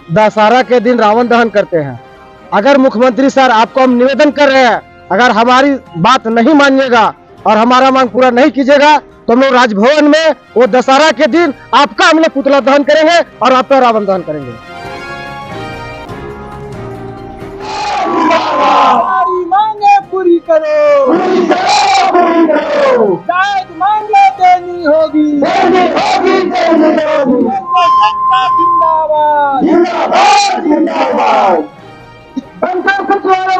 दशहरा के दिन रावण दहन करते हैं। अगर मुख्यमंत्री सर आपको हम निवेदन कर रहे हैं, अगर हमारी बात नहीं मानिएगा और हमारा मांग पूरा नहीं कीजिएगा तो हम लोग राजभवन में वो दशहरा के दिन आपका हम लोग पुतला दहन करेंगे और आपका रावण दहन करेंगे। हमारी मांगे पूरी करो, शायद मांगे देनी होगी। जिंदाबाद जिंदाबाद, पंचायत सचिवालय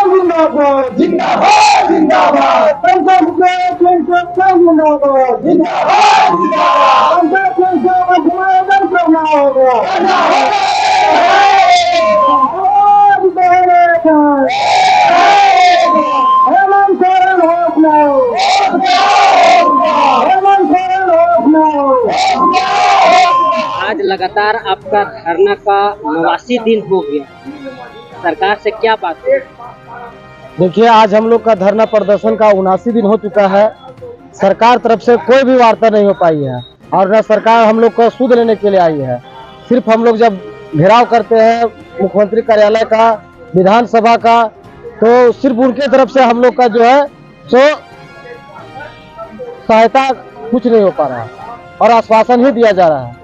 जिंदाबाद जिंदाबाद जिंदाबाद, पंचायत जिंदाबाद जिंदाबाद जिंदाबाद, पंचायत समाधान करना होगा। आज लगातार आपका धरना का 89 दिन हो गया, सरकार से क्या बात है? देखिए, आज हम लोग का धरना प्रदर्शन का 79 दिन हो चुका है। सरकार तरफ से कोई भी वार्ता नहीं हो पाई है और न सरकार हम लोग को सुध लेने के लिए आई है। सिर्फ हम लोग जब घेराव करते हैं मुख्यमंत्री कार्यालय का, विधानसभा का, तो सिर्फ उनके तरफ से हम लोग का जो है सो सहायता कुछ नहीं हो पा रहा है और आश्वासन ही दिया जा रहा है।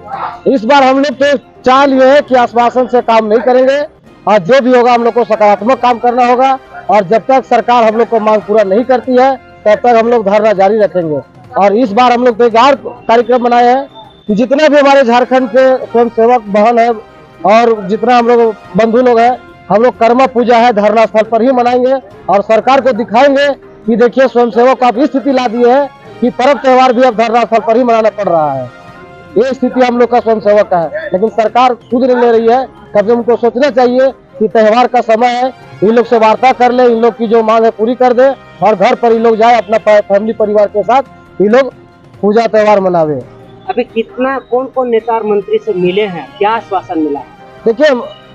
इस बार हम लोग तो चाह लिए है कि आश्वासन से काम नहीं करेंगे और जो भी होगा हम लोग को सकारात्मक काम करना होगा और जब तक सरकार हम लोग को मांग पूरा नहीं करती है तब तक हम लोग धरना जारी रखेंगे। और इस बार हम लोग तो एक और कार्यक्रम बनाए हैं कि जितने भी हमारे झारखंड के स्वयंसेवक बहन है और जितना हम लोग बंधु लोग हैं, हम लोग कर्मा पूजा है धरना स्थल पर ही मनाएंगे और सरकार को दिखाएंगे कि देखिए स्वयंसेवक को आप इस स्थिति ला दी है कि पर्व त्योहार भी अब धरना स्थल पर ही मनाना पड़ रहा है। ये स्थिति हम लोग का स्वयंसेवक का है, लेकिन सरकार सुध नहीं ले रही है। तब उनको सोचना चाहिए कि त्योहार का समय है, इन लोग से वार्ता कर ले, इन लोग की जो मांग है पूरी कर दे और घर पर इन लोग जाए अपना फैमिली परिवार के साथ इन लोग पूजा त्योहार मनावे। अभी कितना कौन कौन नेता और मंत्री से मिले हैं, क्या आश्वासन मिला? देखिए,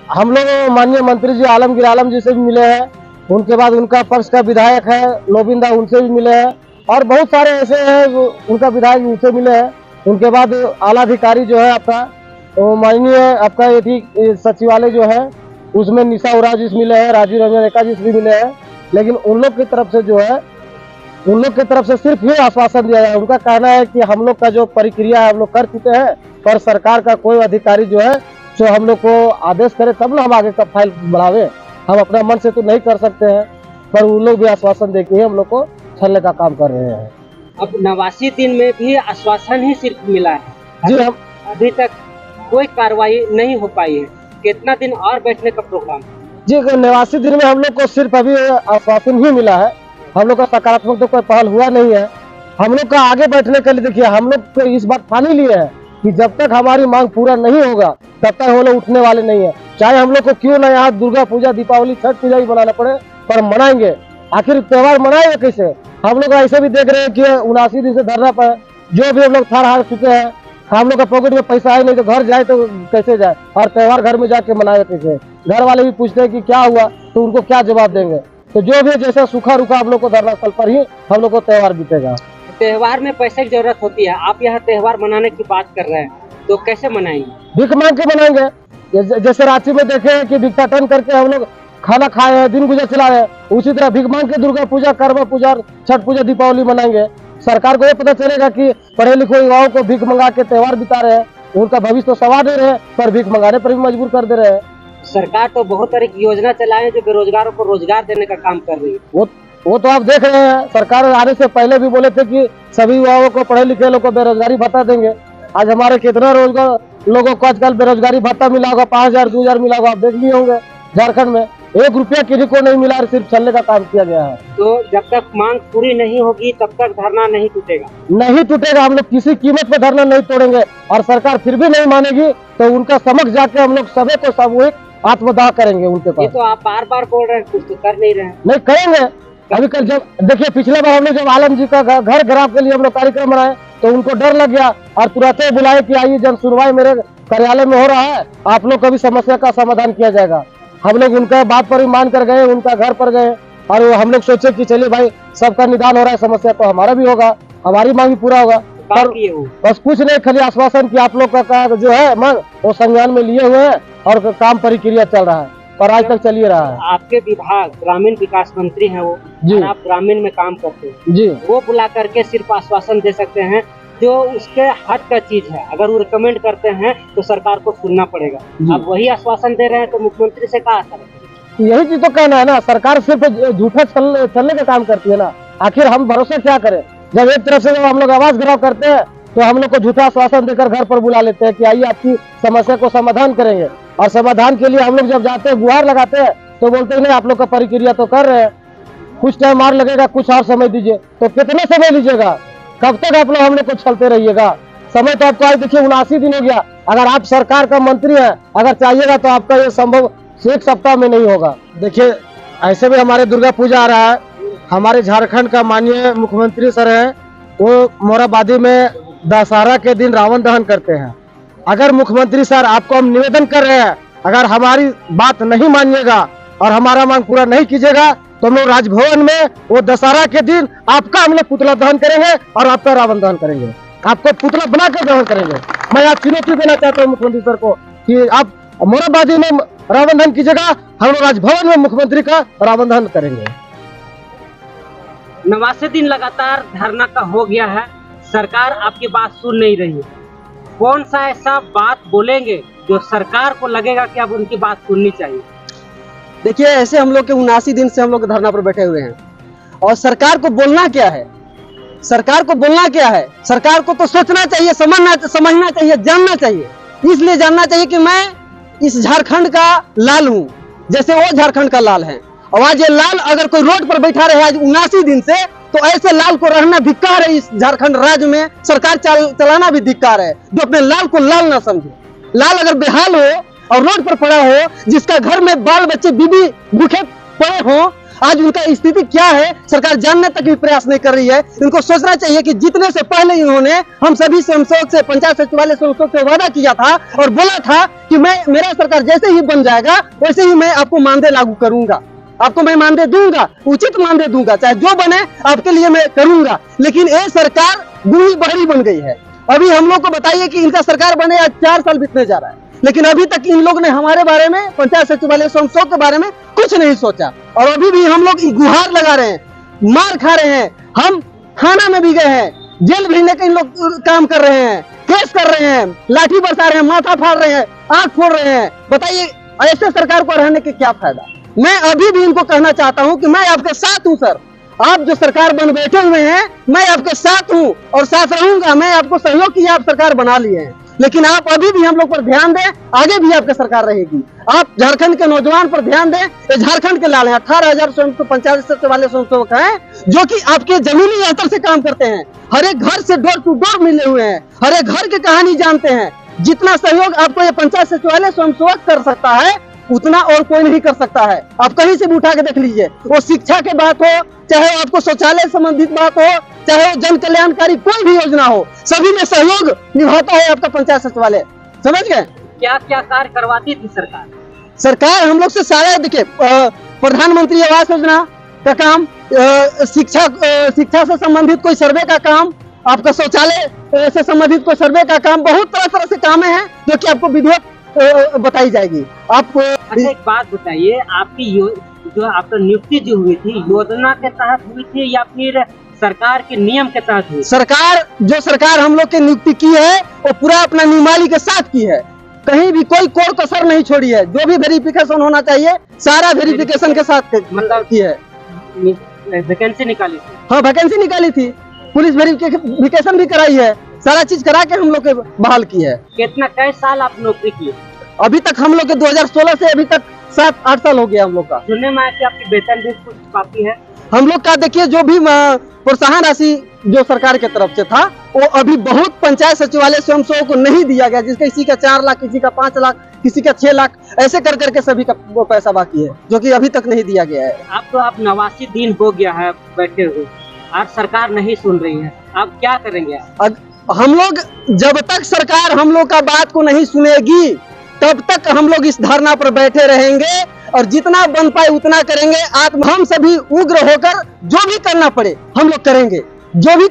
हम लोग माननीय मंत्री जी आलमगीर आलम जी से भी मिले हैं, उनके बाद उनका पक्ष का विधायक है नोबिंदा, उनसे भी मिले हैं और बहुत सारे ऐसे हैं उनका विधायक उनसे मिले हैं। उनके बाद आला अधिकारी जो है आपका तो माननीय आपका ये सचिवालय जो है उसमें निशा उराव जी से मिले हैं, राजीव रंजन एका जी से भी मिले हैं, लेकिन उन लोग की तरफ से जो है उन लोग की तरफ से सिर्फ ये आश्वासन दिया है। उनका कहना है कि हम लोग का जो प्रक्रिया है हम लोग कर चुके हैं, पर सरकार का कोई अधिकारी जो है जो हम लोग को आदेश करे तब ना हम आगे का फाइल बढ़ावे। हम अपना मन से तो नहीं कर सकते हैं, पर उन लोग भी आश्वासन देके हम लोग को छलने का काम कर रहे हैं। अब 89 दिन में भी आश्वासन ही सिर्फ मिला है जी, हम अभी तक कोई कार्रवाई नहीं हो पाई है। कितना दिन और बैठने का प्रोग्राम? जी, 89 दिन में हम लोग को सिर्फ अभी आश्वासन ही मिला है, हम लोग का सकारात्मक तो कोई पहल हुआ नहीं है। हम लोग का आगे बैठने के लिए देखिए हम लोग तो इस बात ठानी लिए है कि जब तक हमारी मांग पूरा नहीं होगा तब तक वो लोग उठने वाले नहीं है। चाहे हम लोग को क्यों ना यहाँ दुर्गा पूजा, दीपावली, छठ पूजा ही बनाना पड़े, पर मनाएंगे। आखिर त्योहार मनाएंगे कैसे? हम लोग ऐसे भी देख रहे हैं कि 79 दिन से धरना पर जो भी हम लोग थर हार चुके हैं, हम लोग का पॉकेट में पैसा है नहीं तो घर जाए तो कैसे जाए और त्योहार घर में जाके मनाए कैसे? घर वाले भी पूछते हैं कि क्या हुआ, तो उनको क्या जवाब देंगे? तो जो भी जैसा सूखा रुका हम लोग को धरना स्थल पर ही हम लोग को त्योहार बीतेगा। त्योहार में पैसे की जरूरत होती है, आप यहाँ त्योहार मनाने की बात कर रहे हैं, तो कैसे मनाएंगे? भीख मांग के मनाएंगे। जैसे रांची में देखे हैं कि भिक्षाटन करके हम लोग खाना खाए हैं, दिन गुजर चला है, उसी तरह भीख मांग के दुर्गा पूजा, करवा पूजा, छठ पूजा, दीपावली मनाएंगे। सरकार को ये पता चलेगा कि पढ़े लिखे युवाओं को भीख मंगा के त्योहार बिता रहे हैं, उनका भविष्य तो सवार दे रहे हैं, पर भीख मंगाने पर भी मजबूर कर दे रहे हैं। सरकार तो बहुत तरह की योजना चलाए जो बेरोजगारों को रोजगार देने का काम कर रही है। वो तो आप देख रहे हैं, सरकार आने से पहले भी बोले थे कि सभी युवाओं को, पढ़े लिखे लोगों को बेरोजगारी भत्ता देंगे। आज हमारे कितना रोजगार लोगों को आजकल बेरोजगारी भत्ता मिला होगा, 5,000 2,000 मिला होगा, आप देख लिए होंगे। झारखंड में 1 रुपया किसी को नहीं मिला, सिर्फ छलने का काम किया गया है। तो जब तक मांग पूरी नहीं होगी तब तक धरना नहीं टूटेगा? नहीं टूटेगा, हम लोग किसी कीमत पे धरना नहीं तोड़ेंगे और सरकार फिर भी नहीं मानेगी तो उनका समक्ष जाके हम लोग सभी को सामूहिक आत्मदाह करेंगे उनके पास। ये तो आप बार बार बोल रहे हैं, कुछ तो कर नहीं रहे हैं। नहीं करेंगे। अभी कल जब देखिए पिछले बार हमने जब आलम जी का घर घेराव के लिए हम लोग कार्यक्रम बनाए तो उनको डर लग गया और तुरंत ही बुलाए कि आइए जन सुनवाई मेरे कार्यालय में हो रहा है, आप लोग का भी समस्या का समाधान किया जाएगा। हम लोग उनका बात पर ही मान कर गए, उनका घर पर गए और हम लोग सोचे कि चलिए भाई सबका निदान हो रहा है, समस्या तो हमारा भी होगा, हमारी मांग भी पूरा होगा। पर बस कुछ नहीं, खाली आश्वासन कि आप लोग का जो है मांग वो संज्ञान में लिए हुए हैं और काम प्रक्रिया चल रहा है और आज तक चल ही रहा है। आपके विभाग ग्रामीण विकास मंत्री हैं वो, जी। और आप ग्रामीण में काम करते हैं जी। वो बुला करके सिर्फ आश्वासन दे सकते हैं जो उसके हद का चीज है। अगर वो रिकमेंड करते हैं तो सरकार को सुनना पड़ेगा। जी। आप वही आश्वासन दे रहे हैं तो मुख्यमंत्री से कहा सर, यही चीज तो कहना है ना, सरकार सिर्फ झूठा चलने का काम करती है ना। आखिर हम भरोसा क्या करें जब एक तरफ से जब हम लोग आवाज गिराव करते हैं तो हम लोग को झूठा आश्वासन देकर घर पर बुला लेते हैं कि आइए आपकी समस्या को समाधान करेंगे, और समाधान के लिए हम लोग जब जाते हैं गुहार लगाते हैं तो बोलते हैं नहीं आप लोग का प्रक्रिया तो कर रहे हैं, कुछ टाइम और लगेगा, कुछ और समय दीजिए। तो कितना समय लीजिएगा, कब तक आप लोग हम लोग को चलते रहिएगा? समय तो आपको आज देखिए 79 दिन हो गया। अगर आप सरकार का मंत्री हैं, अगर चाहिएगा तो आपका ये संभव 1 सप्ताह में नहीं होगा। देखिए ऐसे भी हमारे दुर्गा पूजा आ रहा है, हमारे झारखंड का माननीय मुख्यमंत्री सर है, वो मोराबादी में दशहरा के दिन रावण दहन करते हैं। अगर मुख्यमंत्री सर आपको हम निवेदन कर रहे हैं, अगर हमारी बात नहीं मानिएगा और हमारा मांग पूरा नहीं कीजिएगा तो हम लोग राजभवन में वो दशहरा के दिन आपका हम लोग पुतला दहन करेंगे और आपका रावण दहन करेंगे, आपको पुतला बनाकर दहन करेंगे। मैं आज चुनौती देना चाहता हूँ मुख्यमंत्री सर को कि आप मोराबादी में रावण दहन कीजिएगा, हम लोग राजभवन में मुख्यमंत्री का रावण दहन करेंगे। 89 दिन लगातार धरना का हो गया है, सरकार आपकी बात सुन नहीं रही है। कौन सा ऐसा बात बोलेंगे जो सरकार को लगेगा कि अब उनकी बात सुननी चाहिए? देखिए ऐसे हम लोग के 79 दिन से हम लोग धरना पर बैठे हुए हैं और सरकार को बोलना क्या है, सरकार को बोलना क्या है, सरकार को तो सोचना चाहिए, समझना चाहिए, जानना चाहिए। इसलिए जानना चाहिए कि मैं इस झारखंड का लाल हूँ जैसे वो झारखंड का लाल है, और आज ये लाल अगर कोई रोड पर बैठा रहे आज 79 दिन से तो ऐसे लाल को रहना धिक्कार है। इस झारखंड राज्य में सरकार चलाना भी धिक्कार है जो अपने लाल को लाल ना समझे। लाल अगर बेहाल हो और रोड पर पड़ा हो, जिसका घर में बाल बच्चे बीबी भूखे पड़े हो, आज उनका स्थिति क्या है सरकार जानने तक भी प्रयास नहीं कर रही है। इनको सोचना चाहिए कि जितने से पहले इन्होंने हम सभी स्वयंसेवक से, पंचायत सचिव वाले स्वयंसेवक से वादा किया था और बोला था कि मेरा सरकार जैसे ही बन जाएगा वैसे ही मैं आपको मानदेय लागू करूंगा, आपको मैं मानदेय दूंगा, उचित मानदेय दूंगा, चाहे जो बने आपके लिए मैं करूंगा। लेकिन ये सरकार बूढ़ी बहरी बन गई है। अभी हम लोग को बताइए कि इनका सरकार बने आज 4 साल बीतने जा रहा है, लेकिन अभी तक इन लोग ने हमारे बारे में, पंचायत सचिवालय स्वयंसेवक के बारे में कुछ नहीं सोचा। और अभी भी हम लोग गुहार लगा रहे हैं, मार खा रहे हैं, हम थाना में भी गए हैं, जेल भेजने के इन लोग काम कर रहे हैं, केस कर रहे हैं, लाठी बरसा रहे हैं, माथा फाड़ रहे हैं, आंख फोड़ रहे हैं। बताइए ऐसे सरकार को रहने के क्या फायदा? मैं अभी भी इनको कहना चाहता हूं कि मैं आपके साथ हूं सर, आप जो सरकार बन बैठे हुए हैं मैं आपके साथ हूं और साथ रहूंगा। मैं आपको सहयोग किया, आप सरकार बना लिए हैं, लेकिन आप अभी भी हम लोग पर ध्यान दें, आगे भी आपकी सरकार रहेगी। आप झारखंड के नौजवान पर ध्यान दें, ये झारखंड के लाल हैं। 18,000 पंचायत सचिव वाले स्वयंसेवक हैं जो कि आपके जमीनी स्तर से काम करते हैं, हर एक घर से डोर टू डोर मिले हुए हैं, हर एक घर की कहानी जानते हैं। जितना सहयोग आपको ये पंचायत सचिवालय स्वयंसेवक कर सकता है उतना और कोई नहीं कर सकता है। आप कहीं से भी उठा के देख लीजिए, वो शिक्षा की बात हो, चाहे आपको शौचालय संबंधित बात हो, चाहे जन कल्याणकारी कोई भी योजना हो, सभी में सहयोग निभाता है आपका पंचायत सचिवालय। समझ गए? क्या क्या कार्य करवाती थी सरकार? सरकार हम लोग से सारा, देखिए प्रधानमंत्री आवास योजना का काम, शिक्षा से संबंधित कोई सर्वे का काम, आपका शौचालय से संबंधित कोई सर्वे का काम, बहुत तरह से काम है जो कि आपको विधिवत बताई जाएगी। आप अच्छा एक बात बताइए, आपकी जो आपका नियुक्ति जो हुई थी योजना के तहत हुई थी या फिर सरकार के नियम के तहत हुई? सरकार हम लोग की नियुक्ति की है वो पूरा अपना नियमावली के साथ की है, कहीं भी कोई कोर कसर नहीं छोड़ी है। जो भी वेरिफिकेशन होना चाहिए सारा वेरिफिकेशन के साथ मतलब की है। वैकेंसी निकाली थी? हाँ वैकेंसी निकाली थी, पुलिस वेरिफिकेशन भी कराई है, सारा चीज करा के हम लोग के बहाल की है। कितना कई साल आप नौकरी किए? अभी तक हम लोग के 2016 से अभी तक 7-8 साल हो गया हम लोग का। सुनने में आया कि आपकी वेतन भी कुछ बाकी है? हम लोग का देखिए जो भी प्रोत्साहन राशि जो सरकार की तरफ से था वो अभी बहुत पंचायत सचिवालय स्वयंसेवक को नहीं दिया गया, जिसका किसी का 4 लाख, किसी का 5 लाख, किसी का 6 लाख, ऐसे कर करके सभी का वो पैसा बाकी है जो कि अभी तक नहीं दिया गया है। आप 89 दिन हो गया है बैठे हुए, आज सरकार नहीं सुन रही है, आप क्या करेंगे? हम लोग जब तक सरकार हम लोग का बात को नहीं सुनेगी तब तक हम लोग इस धरना पर बैठे रहेंगे और जितना बन पाए उतना करेंगे। हम सभी उग्र होकर जो भी करना पड़े हम लोग करेंगे। जो भी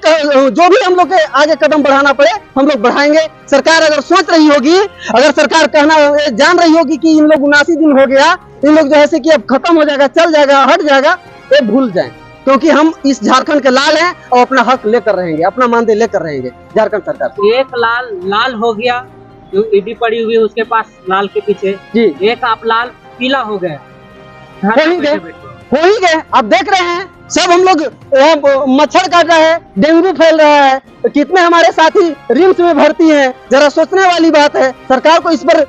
हम लोग के आगे कदम बढ़ाना पड़े हम लोग बढ़ाएंगे। सरकार अगर सोच रही होगी, अगर सरकार कहना जान रही होगी कि इन लोग 79 दिन हो गया, इन लोग जो है कि अब खत्म हो जाएगा, चल जाएगा, हट जाएगा, ये भूल जाएं, क्योंकि हम इस झारखंड के लाल हैं और अपना हक लेकर रहेंगे, अपना मानदेय लेकर रहेंगे झारखंड सरकार से। एक लाल हो गया, जो ईडी पड़ी हुई है उसके पास लाल के पीछे जी, एक आप लाल पीला हो गया, हो ही गए। आप देख रहे हैं सब हम लोग मच्छर काट रहा है, डेंगू फैल रहा है, तो कितने हमारे साथी रिम्स में भर्ती हैं। जरा सोचने वाली बात है, सरकार को इस पर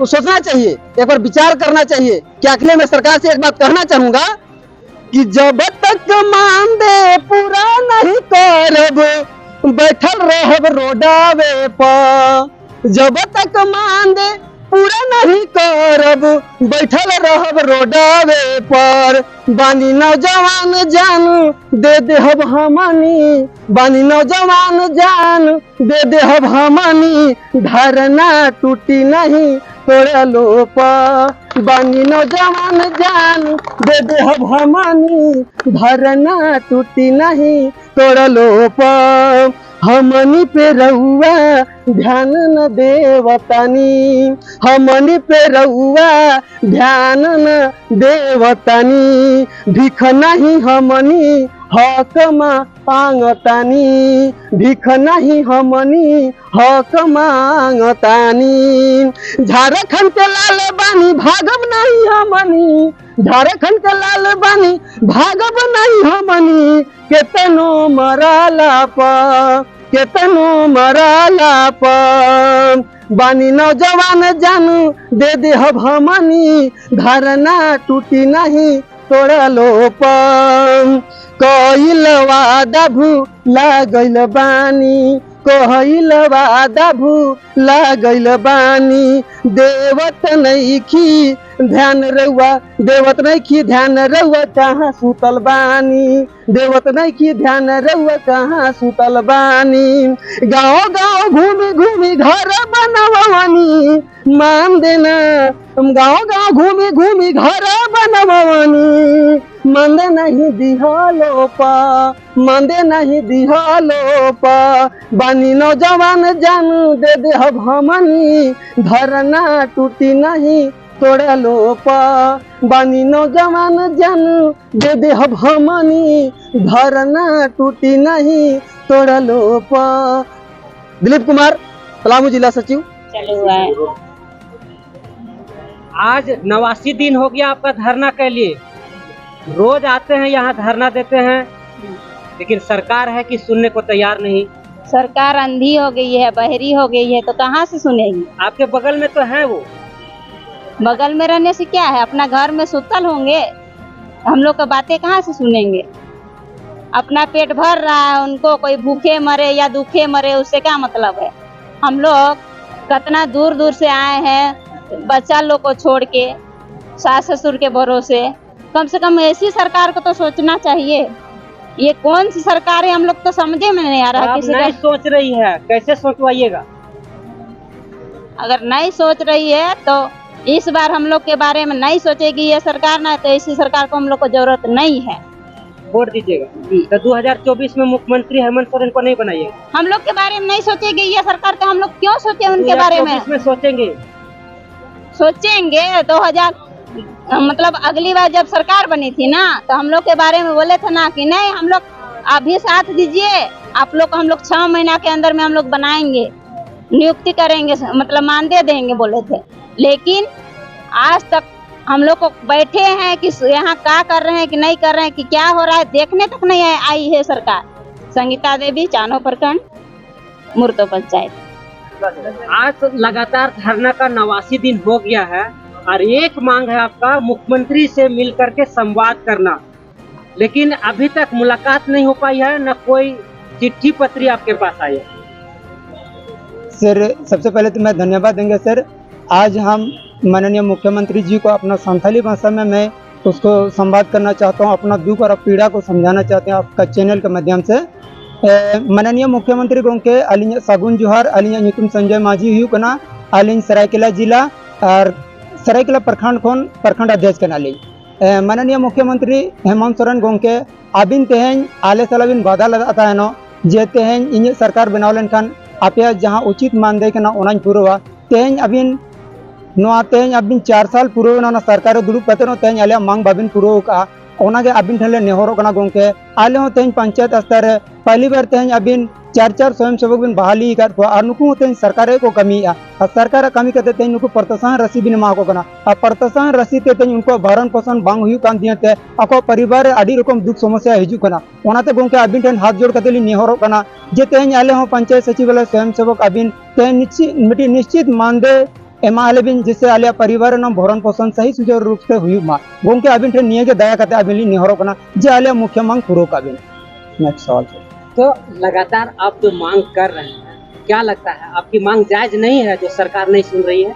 सोचना चाहिए, एक बार विचार करना चाहिए। क्या अखिले मैं सरकार से एक बात कहना चाहूंगा कि जब तक मानदेय पूरा नहीं करब बैठल रहब रोडावे पर, जब तक मानदेय पूरा नहीं करब बैठल रहब रोडावे पर, बानी नौजवान जान दे देहब हमनी, बानी नौजवान जान दे देहब हमनी, धरना टूटी नहीं तोड़े लोप, बानी नौजवान जान दे देहब हमनी, धरना टूटी नहीं तोड़े लोप, हमनी पे रहुआ ध्यान न देवतानी, हमनी पे रहुआ ध्यान न देवतानी, भीख नहीं हमनी हक मांगतानी, भीख नहीं हमनी हक मांगतानी, झारखंड के लाल बानी भागब नहीं हमनी, झारखंड के लाल बानी भागब नहीं हमनी, केतनो मराला पा, केतनो मराला पा, बानी नौजवान जानू दे देहब हमनी, धरना टूटी नहीं तोड़ा लोप, कइल वादा भूला गइल बानी, कइल वादा भूला गइल बानी, देवत नइखी ध्यान रहुआ, देवत नइखी ध्यान रहुआ कहाँ सुतल बानी, देवत नइखी ध्यान रहुआ कहाँ सुतल बानी, गाँव गाँव घूमी घूमी घर बनवानी, मान देना गाँव गाँव घूमी घूमी घर बनवानी, मंदे नहीं दिहलो पा, मंदे नहीं दिहलो पा, बानी नौजवान जानू दे देहब हमनी, धरना टूटी नहीं तोड़ा लोपा, बानी नौजवान जानू दे देहब हमनी, धरना टूटी नहीं तोड़ा लोपा। दिलीप कुमार, पलामू जिला सचिव। आज 89 दिन हो गया आपका धरना के लिए, रोज आते हैं यहाँ धरना देते हैं, लेकिन सरकार है कि सुनने को तैयार नहीं। सरकार अंधी हो गई है, बहरी हो गई है, तो कहाँ से सुनेगी। आपके बगल में तो है वो, बगल में रहने से क्या है, अपना घर में सुतल होंगे, हम लोग का बातें कहाँ से सुनेंगे। अपना पेट भर रहा है, उनको कोई भूखे मरे या दुखे मरे उससे क्या मतलब है। हम लोग कितना दूर दूर से आए हैं, बच्चा लोग को छोड़ के, सास ससुर के भरोसे, कम से कम ऐसी सरकार को तो सोचना चाहिए। ये कौन सी सरकार है, हम लोग तो समझे में नहीं आ रहा। किसी नहीं सोच रही है, कैसे सोचवाइएगा। अगर नहीं सोच रही है तो इस बार हम लोग के बारे में नहीं सोचेगी ये सरकार ना, तो ऐसी सरकार को हम लोग को जरूरत नहीं है। वोट दीजिएगा तो 2024 में मुख्यमंत्री हेमंत सोरेन को नहीं बनाइएगा। हम लोग के बारे में नहीं सोचेगी ये सरकार, तो हम लोग क्यों सोचे उनके बारे में। इसमें सोचेंगे 2000 मतलब अगली बार जब सरकार बनी थी ना, तो हम लोग के बारे में बोले थे ना कि नहीं हम लोग अभी साथ दीजिए, आप लोग को हम लोग 6 महीना के अंदर में हम लोग बनाएंगे, नियुक्ति करेंगे, मतलब मानदेय देंगे बोले थे। लेकिन आज तक हम लोग को बैठे हैं कि यहाँ क्या कर रहे हैं कि नहीं कर रहे हैं, कि क्या हो रहा है देखने तक नहीं आई है सरकार। संगीता देवी, चानो प्रखंड, मुर्तो पंचायत। आज लगातार धरना का 89 दिन हो गया है और एक मांग है आपका मुख्यमंत्री से मिल करके संवाद करना, लेकिन अभी तक मुलाकात नहीं हो पाई है, न कोई चिट्ठी पत्री आपके पास आई है। सर सबसे पहले तो मैं धन्यवाद देंगे सर। आज हम माननीय मुख्यमंत्री जी को अपना संथाली भाषा में मैं उसको संवाद करना चाहता हूँ, अपना दुख और पीड़ा को समझाना चाहते हैं आपका चैनल के माध्यम से। माननीय मुख्यमंत्री गोंके अलिंग सागुन जोहार, अलिंग ᱧᱩᱛᱩᱢ संजय माझी हुई कना, अलिंग सरायकेला जिला और सरायकेला प्रखंड खन प्रखंड अध्यक्ष कनाली। माननीय मुख्यमंत्री हेमंत सोरेन गोंके अबिन तेहन आले साल अबिन बाधा लगाता है नो जे तेहन इन सरकार बनाव लेनखान आपे जहाँ उचित मानदेय के ना ओनाñ पुरवा तेहन अबिन नोआ तेहन अबिन 4 साल पुरो ना सरकार दुड़ुब कते नो तेहन आले मांग बाबिन पुरो का ओनागे अबिन ठेले नेहरो कना गोंके आले हो तेहन पंचायत स्तर रे पहली बार तेहन अबिन 4 स्वयं सेवक बिन बहाली कर और नुकु तेहन सरकार को कमी और सरकार कमी करते तेहन नुकु प्रोत्साहन राशि बिन मा को कना और प्रोत्साहन राशि ते तेहन उनको भरण पोषण बांग हुई कान दियते अको परिवार आदि रकम दुख समस्या हिजु कना ओनाते गोंके अबिन ठेन हाथ जोड़ कते नेहरो कना जे तेहन आले हो पंचायत सचिवालय स्वयं सेवक अबिन तेहन निश्चित मानदेय एमाले बिन जिससे आलिया परिवार न भरण पोषण सही सुचारू रूप से हुई मा गोंके अबिन ठेन निये के दया करते अबिन ली नेहरो कना जे आलिया मुख्य मांग पूरो काबिन। नेक्स्ट सवाल तो लगातार आप जो मांग कर रहे हैं, क्या लगता है आपकी मांग जायज नहीं है जो सरकार नहीं सुन रही है?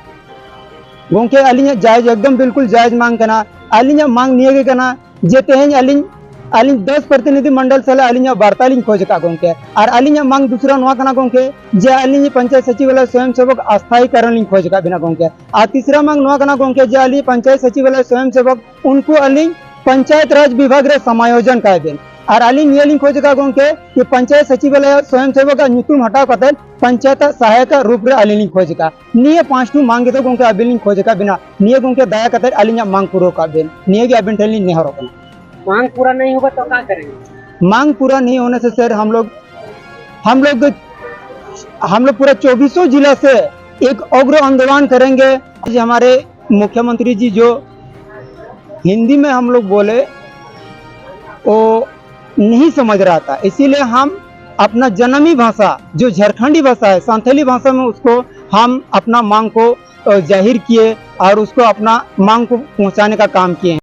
गोंके अलिया जायज एकदम बिल्कुल जायज मांग कना अलिया मांग निये के कना जे तेहन अलिन 10 प्रतिनिधि मंडल साले अलिया वार्ता लिन खोज का गोंके और अलिया मांग दूसरा नवा कना गोंके जे अलिन पंचायत सचिवालय स्वयं सेवक अस्थायीकरण लिन खोज का बिना गोंके और तीसरा मांग नवा कना गोंके जे अलिन पंचायत सचिवालय स्वयं सेवक उनको अलिन पंचायत राज विभाग रे समायोजन का बिन और अलिन ये लिन खोज का गोंके कि पंचायत सचिवालय स्वयं सेवक नुतुम हटाव कते पंचायत सहायक रूप रे अलिन खोज का निये 5 मांग तो गोंके अबिन खोज का बिना निये गोंके दया कते अलिन मांग पूरो का बिन निये के अबिन ठेली नेहरो कना मांग पूरा नहीं होगा तो क्या करेंगे? मांग पूरा नहीं होने से सर हम लोग पूरा 24 जिला से एक उग्र आंदोलन करेंगे। हमारे मुख्यमंत्री जी जो हिंदी में हम लोग बोले वो नहीं समझ रहा था, इसीलिए हम अपना जन्मी भाषा जो झारखंडी भाषा है संथाली भाषा में उसको हम अपना मांग को जाहिर किए और उसको अपना मांग को पहुंचाने का काम किए।